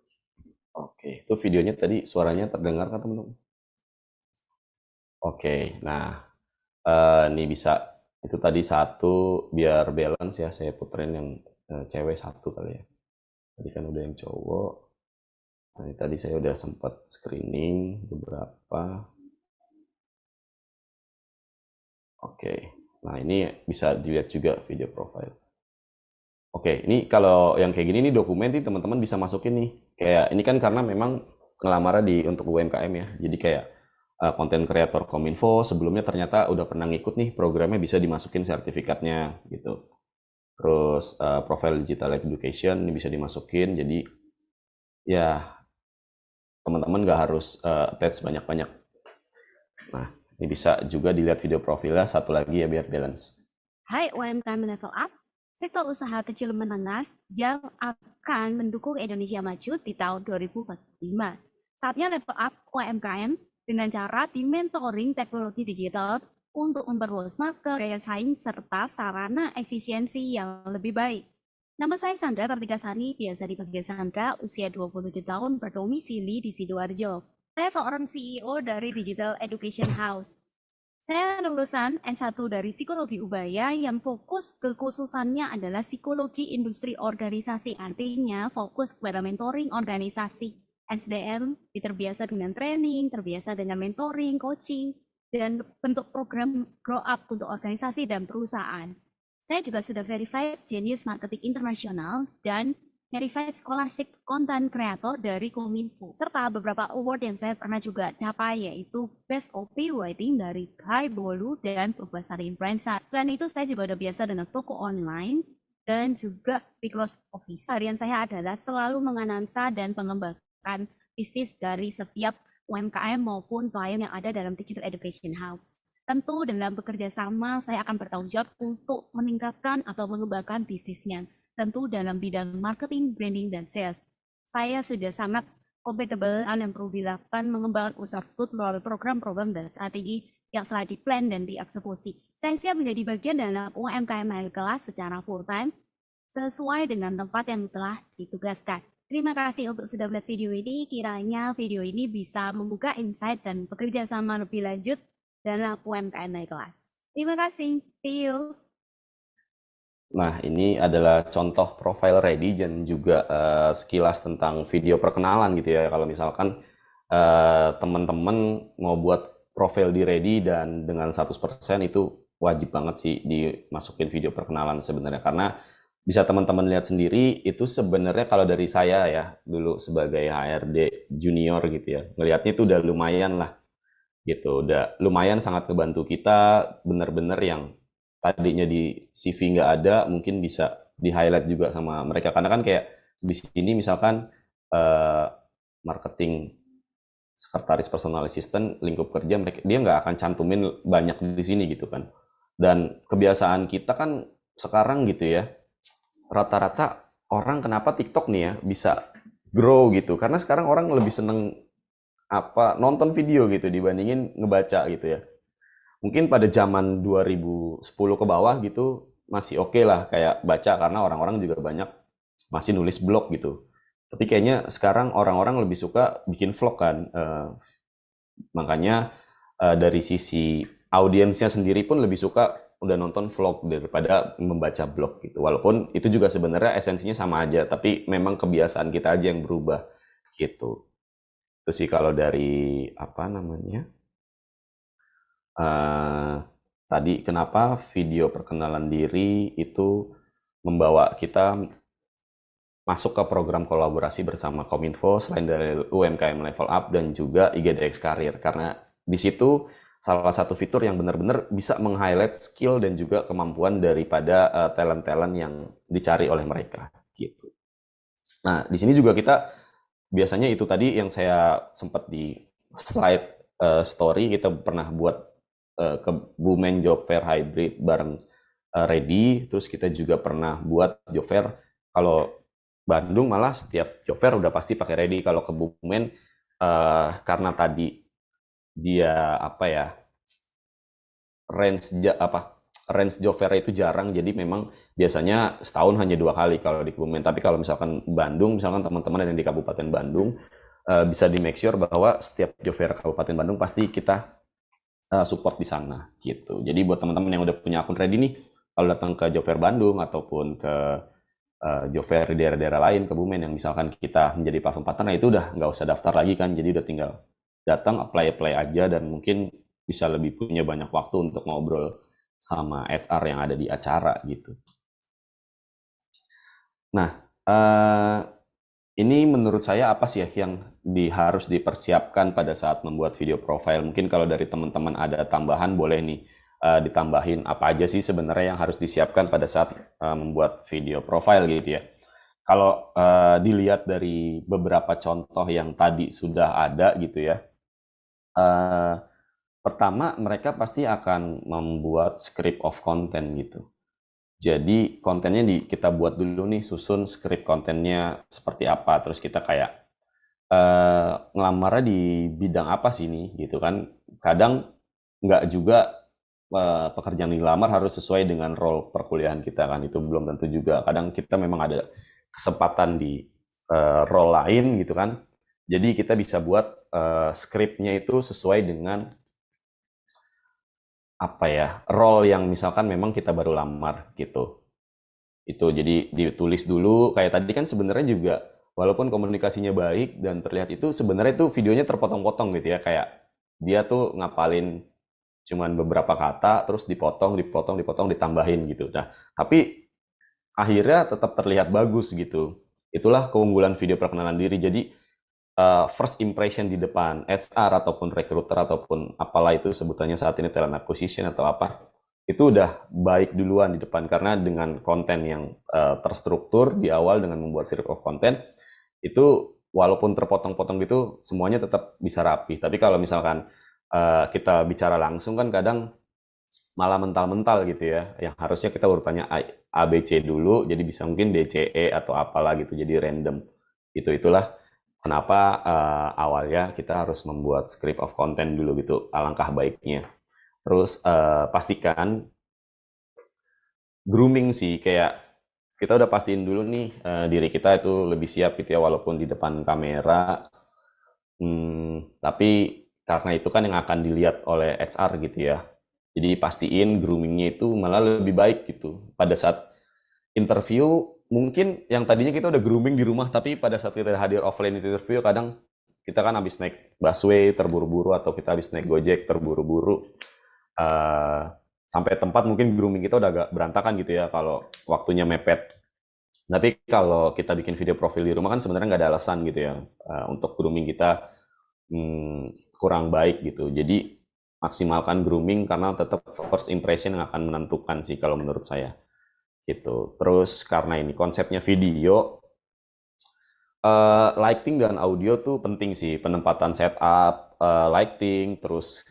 Oke, itu videonya tadi suaranya terdengar kan teman-teman? Oke, nah ini bisa, itu tadi satu, biar balance ya saya puterin yang cewek satu kali ya. Tadi kan udah yang cowok. Nah, ini tadi saya udah sempat screening beberapa. Oke, nah ini bisa dilihat juga video profile. Oke, ini kalau yang kayak gini nih dokumen nih teman-teman bisa masukin nih. Kayak ini kan karena memang ngelamarnya untuk UMKM ya. Jadi kayak konten kreator Kominfo sebelumnya ternyata udah pernah ngikut nih programnya, bisa dimasukin sertifikatnya gitu. Terus profile digital education ini bisa dimasukin. Jadi ya teman-teman nggak harus attach banyak-banyak. Nah, ini bisa juga dilihat video profilnya satu lagi ya biar balance. Hai UMKM Level Up, sektor usaha kecil menengah yang akan mendukung Indonesia maju di tahun 2045. Saatnya level up UMKM dengan cara di-mentoring teknologi digital untuk memperluas market, daya saing, serta sarana efisiensi yang lebih baik. Nama saya Sandra Kartikasari, biasa dipanggil Sandra, usia 27 tahun, berdomisili di Sidoarjo. Saya seorang CEO dari Digital Education House. Saya lulusan S1 dari Psikologi Ubaya yang fokus kekhususannya adalah psikologi industri organisasi, artinya fokus kepada mentoring organisasi. SDM terbiasa dengan training, terbiasa dengan mentoring, coaching, dan bentuk program grow up untuk organisasi dan perusahaan. Saya juga sudah verified Genius Marketing Internasional dan verified scholarship content creator dari Kominfo, serta beberapa award yang saya pernah juga capai, yaitu Best OP Writing dari Kai Bolu dan Purbasari Influencer. Selain itu, saya juga udah biasa dengan toko online dan juga Big Loss Office. Harian saya adalah selalu menganalisa dan mengembangkan bisnis dari setiap UMKM maupun klien yang ada dalam Digital Education House. Tentu dalam bekerja sama, saya akan bertanggung jawab untuk meningkatkan atau mengembangkan bisnisnya. Tentu dalam bidang marketing, branding, dan sales. Saya sudah sangat compatible yang perlu dilakukan mengembangkan usaha tersebut melalui program-program dan strategi yang telah di-plan dan dieksekusi. Saya siap menjadi bagian dalam UMKM kelas secara full-time, sesuai dengan tempat yang telah ditugaskan. Terima kasih untuk sudah melihat video ini. Kiranya video ini bisa membuka insight dan bekerja sama lebih lanjut dalam UMKM kelas. Terima kasih. See you. Nah, ini adalah contoh profile ready dan juga sekilas tentang video perkenalan gitu ya. Kalau misalkan teman-teman mau buat profil di ready dan dengan 100% itu wajib banget sih dimasukin video perkenalan sebenarnya. Karena bisa teman-teman lihat sendiri, itu sebenarnya kalau dari saya ya, dulu sebagai HRD junior gitu ya, ngelihatnya itu udah lumayan lah gitu, udah lumayan sangat kebantu kita, bener-bener yang tadinya di CV nggak ada, mungkin bisa di-highlight juga sama mereka. Karena kan kayak di sini misalkan marketing sekretaris personal assistant, lingkup kerja, mereka dia nggak akan cantumin banyak di sini gitu kan. Dan kebiasaan kita kan sekarang gitu ya, rata-rata orang kenapa TikTok nih ya bisa grow gitu, karena sekarang orang lebih seneng nonton video gitu dibandingin ngebaca gitu ya. Mungkin pada zaman 2010 ke bawah gitu masih oke lah kayak baca, karena orang-orang juga banyak masih nulis blog gitu. Tapi kayaknya sekarang orang-orang lebih suka bikin vlog kan, makanya dari sisi audiensnya sendiri pun lebih suka udah nonton vlog daripada membaca blog gitu. Walaupun itu juga sebenarnya esensinya sama aja, tapi memang kebiasaan kita aja yang berubah gitu. Itu sih kalau dari apa namanya tadi kenapa video perkenalan diri itu membawa kita masuk ke program kolaborasi bersama Kominfo selain dari UMKM Level Up dan juga IGDX Karir, karena di situ salah satu fitur yang benar-benar bisa meng-highlight skill dan juga kemampuan daripada talent-talent yang dicari oleh mereka gitu. Nah, di sini juga kita biasanya itu tadi yang saya sempat di slide story, kita pernah buat Kebumen Job Fair Hybrid bareng Ready, terus kita juga pernah buat job fair. Kalau Bandung malah setiap job fair udah pasti pakai Ready. Kalau Kebumen karena tadi dia range job fair itu jarang, jadi memang biasanya setahun hanya 2 kali kalau di Kebumen. Tapi kalau misalkan Bandung, misalkan teman-teman yang di Kabupaten Bandung bisa di make sure bahwa setiap job fair Kabupaten Bandung pasti kita support di sana gitu. Jadi buat teman-teman yang udah punya akun Ready nih, kalau datang ke job fair Bandung ataupun ke job fair di daerah-daerah lain, Kebumen yang misalkan kita menjadi parfum partner, nah itu udah nggak usah daftar lagi kan, jadi udah tinggal datang apply aja dan mungkin bisa lebih punya banyak waktu untuk ngobrol sama HR yang ada di acara gitu. Nah, ini menurut saya apa sih ya yang harus dipersiapkan pada saat membuat video profile? Mungkin kalau dari teman-teman ada tambahan boleh nih ditambahin apa aja sih sebenarnya yang harus disiapkan pada saat membuat video profile gitu ya. Kalau dilihat dari beberapa contoh yang tadi sudah ada gitu ya, pertama mereka pasti akan membuat script of content gitu. Jadi kontennya kita buat dulu nih, susun script kontennya seperti apa, terus kita kayak ngelamarnya di bidang apa sih nih gitu kan. Kadang nggak juga pekerjaan yang dilamar harus sesuai dengan role perkuliahan kita kan, itu belum tentu juga. Kadang kita memang ada kesempatan di role lain gitu kan. Jadi kita bisa buat scriptnya itu sesuai dengan apa ya, role yang misalkan memang kita baru lamar gitu. Itu jadi ditulis dulu kayak tadi kan sebenarnya juga walaupun komunikasinya baik dan terlihat itu sebenarnya itu videonya terpotong-potong gitu ya, kayak dia tuh ngapalin cuman beberapa kata terus dipotong ditambahin gitu. Nah, tapi akhirnya tetap terlihat bagus gitu. Itulah keunggulan video perkenalan diri. Jadi first impression di depan HR ataupun recruiter ataupun apalah itu sebutannya saat ini, talent acquisition atau apa, itu udah baik duluan di depan karena dengan konten yang terstruktur di awal dengan membuat script of content itu walaupun terpotong-potong gitu semuanya tetap bisa rapi. Tapi kalau misalkan kita bicara langsung kan kadang malah mental-mental gitu ya, yang harusnya kita urutannya A, B, C dulu, jadi bisa mungkin D, C, E atau apalah gitu, jadi random. Itulah kenapa awalnya kita harus membuat script of content dulu gitu, alangkah baiknya. Terus pastikan grooming sih, kayak kita udah pastiin dulu nih diri kita itu lebih siap gitu ya walaupun di depan kamera. Tapi karena itu kan yang akan dilihat oleh HR gitu ya. Jadi pastiin groomingnya itu malah lebih baik gitu. Pada saat interview mungkin yang tadinya kita udah grooming di rumah, tapi pada saat kita hadir offline interview kadang kita kan habis naik busway terburu-buru atau kita habis naik Gojek terburu-buru sampai tempat mungkin grooming kita udah agak berantakan gitu ya kalau waktunya mepet. Tapi kalau kita bikin video profil di rumah kan sebenarnya nggak ada alasan gitu ya untuk grooming kita kurang baik gitu. Jadi maksimalkan grooming karena tetap first impression yang akan menentukan sih kalau menurut saya gitu. Terus karena ini konsepnya video, lighting dan audio tuh penting sih, penempatan setup, lighting, terus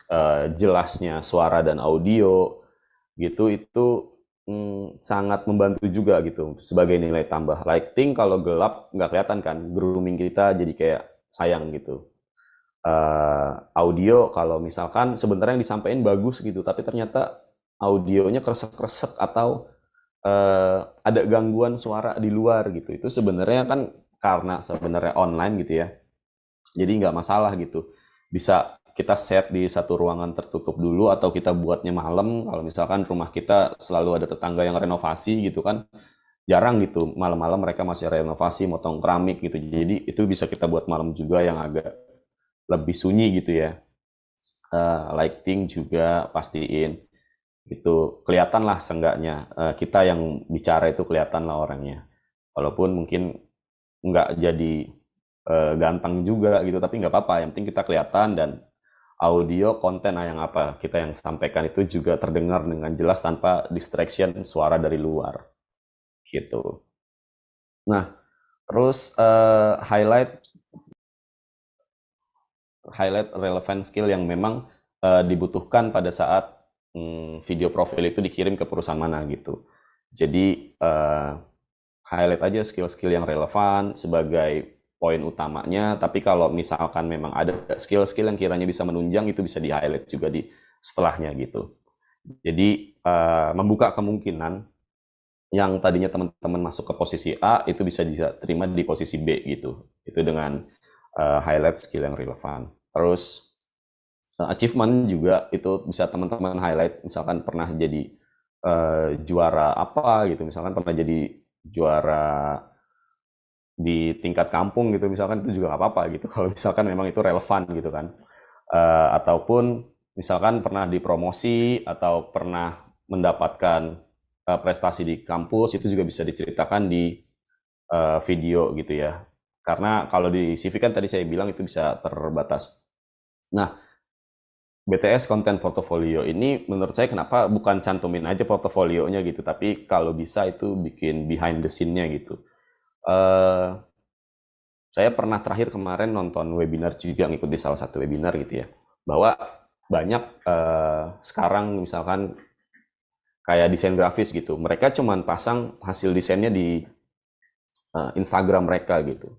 jelasnya suara dan audio gitu itu sangat membantu juga gitu sebagai nilai tambah. Lighting kalau gelap nggak kelihatan kan, grooming kita jadi kayak sayang gitu. Audio kalau misalkan sebenarnya yang disampaikan bagus gitu, tapi ternyata audionya kresek-kresek atau ada gangguan suara di luar gitu, itu sebenarnya kan karena sebenarnya online gitu ya, jadi nggak masalah gitu. Bisa kita set di satu ruangan tertutup dulu atau kita buatnya malam kalau misalkan rumah kita selalu ada tetangga yang renovasi gitu kan, jarang gitu malam-malam mereka masih renovasi motong keramik gitu, jadi itu bisa kita buat malam juga yang agak lebih sunyi gitu ya. Lighting juga pastiin itu kelihatan lah seenggaknya kita yang bicara itu kelihatan lah orangnya, walaupun mungkin nggak jadi ganteng juga gitu, tapi nggak apa-apa, yang penting kita kelihatan dan audio konten yang apa kita yang sampaikan itu juga terdengar dengan jelas tanpa distraction suara dari luar gitu. Nah, terus highlight relevant skill yang memang dibutuhkan pada saat video profil itu dikirim ke perusahaan mana gitu. Jadi highlight aja skill-skill yang relevan sebagai poin utamanya, tapi kalau misalkan memang ada skill-skill yang kiranya bisa menunjang itu bisa di-highlight juga di setelahnya gitu. Jadi membuka kemungkinan yang tadinya teman-teman masuk ke posisi A itu bisa diterima di posisi B gitu. Itu dengan highlight skill yang relevan. Terus achievement juga itu bisa teman-teman highlight, misalkan pernah jadi juara apa gitu, misalkan pernah jadi juara di tingkat kampung gitu misalkan, itu juga nggak apa-apa gitu kalau misalkan memang itu relevan gitu kan. Ataupun misalkan pernah dipromosi atau pernah mendapatkan prestasi di kampus, itu juga bisa diceritakan di video gitu ya. Karena kalau di CV kan tadi saya bilang itu bisa terbatas. Nah, BTS Content Portfolio ini menurut saya kenapa bukan cantumin aja portofolionya gitu, tapi kalau bisa itu bikin behind the scene-nya gitu. Eh, saya pernah terakhir kemarin nonton webinar juga, ngikut di salah satu webinar gitu ya, bahwa banyak sekarang misalkan kayak desain grafis gitu, mereka cuman pasang hasil desainnya di Instagram mereka gitu.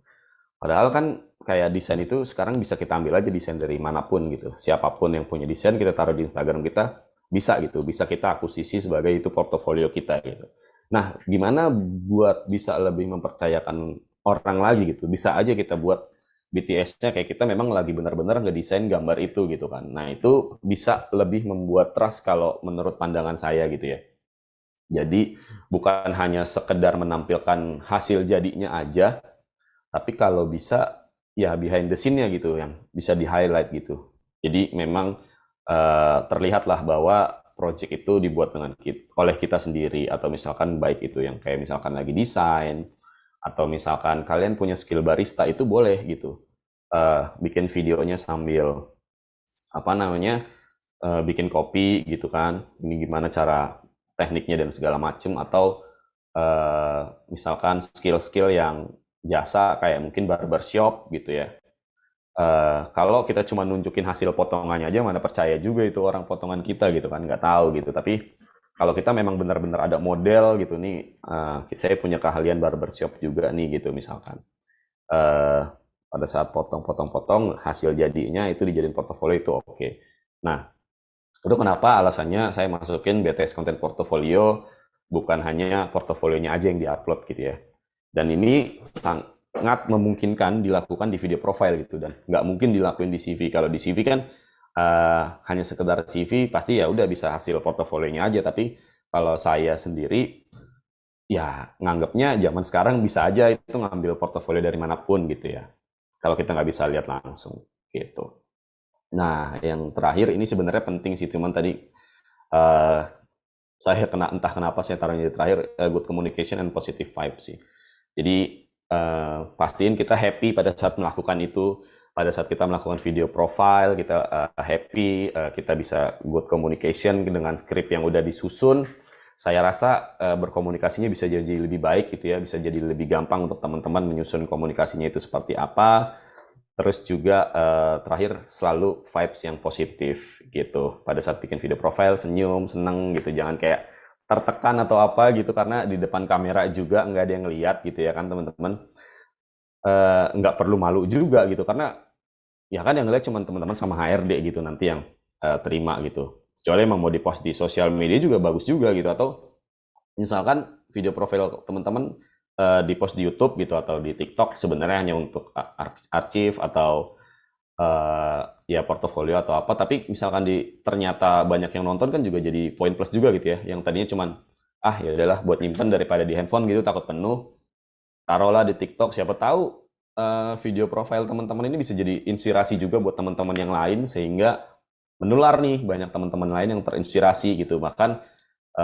Padahal kan kayak desain itu sekarang bisa kita ambil aja desain dari manapun gitu. Siapapun yang punya desain kita taruh di Instagram kita, bisa gitu. Bisa kita akuisisi sebagai itu portofolio kita gitu. Nah, gimana buat bisa lebih mempercayakan orang lagi gitu. Bisa aja kita buat BTS-nya kayak kita memang lagi benar-benar ngedesain gambar itu gitu kan. Nah, itu bisa lebih membuat trust kalau menurut pandangan saya gitu ya. Jadi bukan hanya sekedar menampilkan hasil jadinya aja, tapi kalau bisa ya behind the scene-nya gitu yang bisa di-highlight gitu. Jadi memang terlihatlah bahwa project itu dibuat oleh kita sendiri, atau misalkan baik itu yang kayak misalkan lagi desain, atau misalkan kalian punya skill barista, itu boleh gitu. Bikin videonya sambil apa namanya bikin kopi gitu kan. Ini gimana cara tekniknya dan segala macem, atau misalkan skill-skill yang jasa kayak mungkin barbershop gitu ya. Kalau kita cuma nunjukin hasil potongannya aja, mana percaya juga itu orang potongan kita gitu kan, nggak tahu gitu. Tapi kalau kita memang benar-benar ada model gitu nih, saya punya keahlian barbershop juga nih gitu misalkan. Pada saat potong-potong-potong hasil jadinya itu dijadiin portofolio, itu oke. Nah, itu kenapa alasannya saya masukin BTS Content Portfolio, bukan hanya portofolionya aja yang diupload gitu ya. Dan ini sangat memungkinkan dilakukan di video profile gitu, dan nggak mungkin dilakuin di CV. Kalau di CV kan hanya sekedar CV, pasti ya udah bisa hasil portofolionya aja. Tapi kalau saya sendiri ya nganggapnya zaman sekarang bisa aja itu ngambil portofolio dari manapun gitu ya. Kalau kita nggak bisa lihat langsung gitu. Nah, yang terakhir ini sebenarnya penting sih, cuman tadi uh, saya entah kenapa saya taruhnya di terakhir, good communication and positive vibe sih. Jadi pastiin kita happy pada saat melakukan itu, pada saat kita melakukan video profile, kita happy, kita bisa good communication dengan skrip yang udah disusun. Saya rasa berkomunikasinya bisa jadi lebih baik gitu ya, bisa jadi lebih gampang untuk teman-teman menyusun komunikasinya itu seperti apa. Terus juga terakhir selalu vibes yang positif gitu. Pada saat bikin video profile, senyum, seneng gitu. Jangan kayak tertekan atau apa gitu, karena di depan kamera juga nggak ada yang lihat gitu ya kan teman-teman. Nggak perlu malu juga gitu, karena ya kan yang ngeliat cuma teman-teman sama HRD gitu nanti yang terima gitu. Kecuali emang mau dipost di sosial media juga bagus juga gitu. Atau misalkan video profil teman-teman di post di YouTube gitu atau di TikTok, sebenarnya hanya untuk arsip atau ya portofolio atau apa, tapi misalkan ternyata banyak yang nonton kan juga jadi poin plus juga gitu ya, yang tadinya cuman ya udahlah buat nyimpen daripada di handphone gitu takut penuh, taruhlah di TikTok, siapa tahu video profile teman-teman ini bisa jadi inspirasi juga buat teman-teman yang lain, sehingga menular nih banyak teman-teman lain yang terinspirasi gitu. Bahkan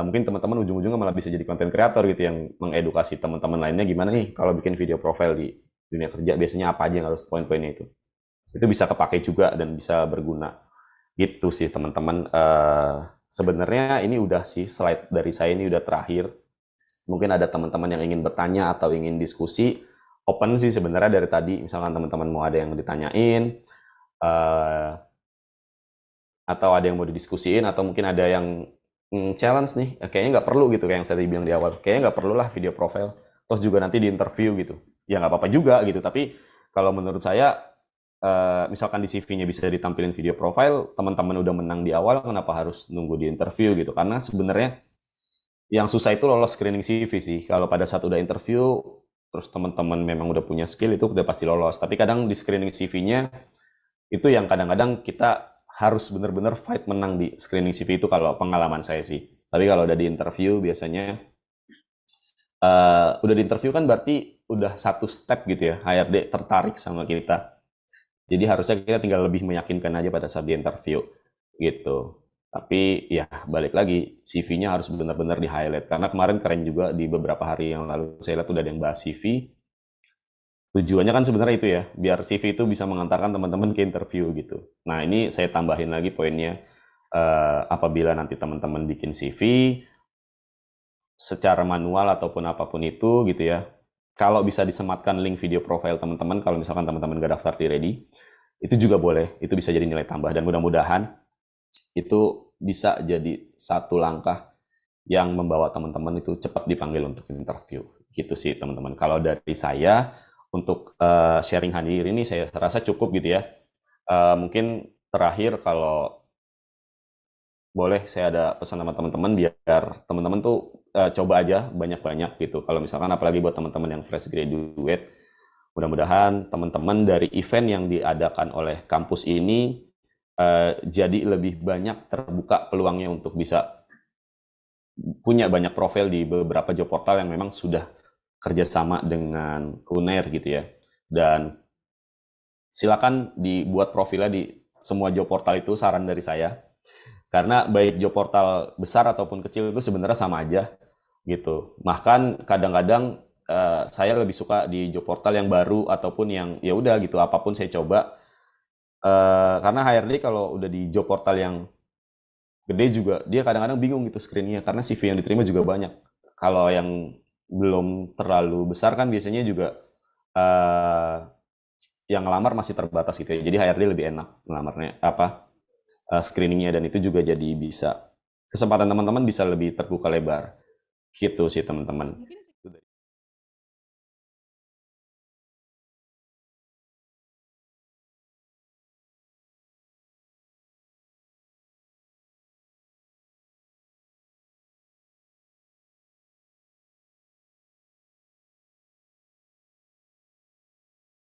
mungkin teman-teman ujung-ujungnya malah bisa jadi content creator gitu, yang mengedukasi teman-teman lainnya gimana nih kalau bikin video profile di dunia kerja, biasanya apa aja yang harus poin-poinnya itu bisa kepake juga dan bisa berguna gitu sih teman-teman. Sebenarnya ini udah sih slide dari saya, ini udah terakhir. Mungkin ada teman-teman yang ingin bertanya atau ingin diskusi, open sih sebenarnya dari tadi, misalkan teman-teman mau ada yang ditanyain atau ada yang mau didiskusiin, atau mungkin ada yang challenge nih, kayaknya nggak perlu gitu, kayak yang saya bilang di awal, kayaknya nggak perlu lah video profile, terus juga nanti di interview gitu, ya nggak apa-apa juga gitu. Tapi kalau menurut saya, misalkan di CV-nya bisa ditampilin video profile, teman-teman udah menang di awal, kenapa harus nunggu di interview gitu? Karena sebenarnya yang susah itu lolos screening CV sih. Kalau pada saat udah interview, terus teman-teman memang udah punya skill, itu udah pasti lolos. Tapi kadang di screening CV-nya, itu yang kadang-kadang kita harus benar-benar fight menang di screening CV itu, kalau pengalaman saya sih. Tapi kalau udah di interview biasanya udah diinterview kan berarti udah satu step gitu ya, HRD tertarik sama kita. Jadi harusnya kita tinggal lebih meyakinkan aja pada saat di interview gitu. Tapi ya balik lagi, CV-nya harus benar-benar di-highlight. Karena kemarin keren juga di beberapa hari yang lalu saya lihat udah ada yang bahas CV. Tujuannya kan sebenarnya itu ya, biar CV itu bisa mengantarkan teman-teman ke interview gitu. Nah ini saya tambahin lagi poinnya, apabila nanti teman-teman bikin CV, secara manual ataupun apapun itu gitu ya, kalau bisa disematkan link video profile teman-teman, kalau misalkan teman-teman gak daftar di Ready, itu juga boleh, itu bisa jadi nilai tambah, dan mudah-mudahan itu bisa jadi satu langkah yang membawa teman-teman itu cepat dipanggil untuk interview. Gitu sih teman-teman. Kalau dari saya, untuk sharing hadir ini saya rasa cukup gitu ya. Mungkin terakhir kalau boleh saya ada pesan sama teman-teman biar teman-teman tuh coba aja banyak-banyak gitu. Kalau misalkan apalagi buat teman-teman yang fresh graduate, mudah-mudahan teman-teman dari event yang diadakan oleh kampus ini jadi lebih banyak terbuka peluangnya untuk bisa punya banyak profil di beberapa job portal yang memang sudah kerjasama dengan UNER gitu ya. Dan silakan dibuat profilnya di semua job portal itu, saran dari saya. Karena baik job portal besar ataupun kecil itu sebenarnya sama aja gitu. Bahkan kadang-kadang saya lebih suka di job portal yang baru ataupun yang ya udah gitu apapun saya coba. Karena HRD kalau udah di job portal yang gede juga dia kadang-kadang bingung gitu screennya karena CV yang diterima juga banyak. Kalau yang belum terlalu besar kan biasanya juga yang ngelamar masih terbatas gitu ya. Jadi HRD lebih enak ngelamarnya screeningnya, dan itu juga jadi bisa kesempatan teman-teman bisa lebih terbuka lebar gitu sih teman-teman.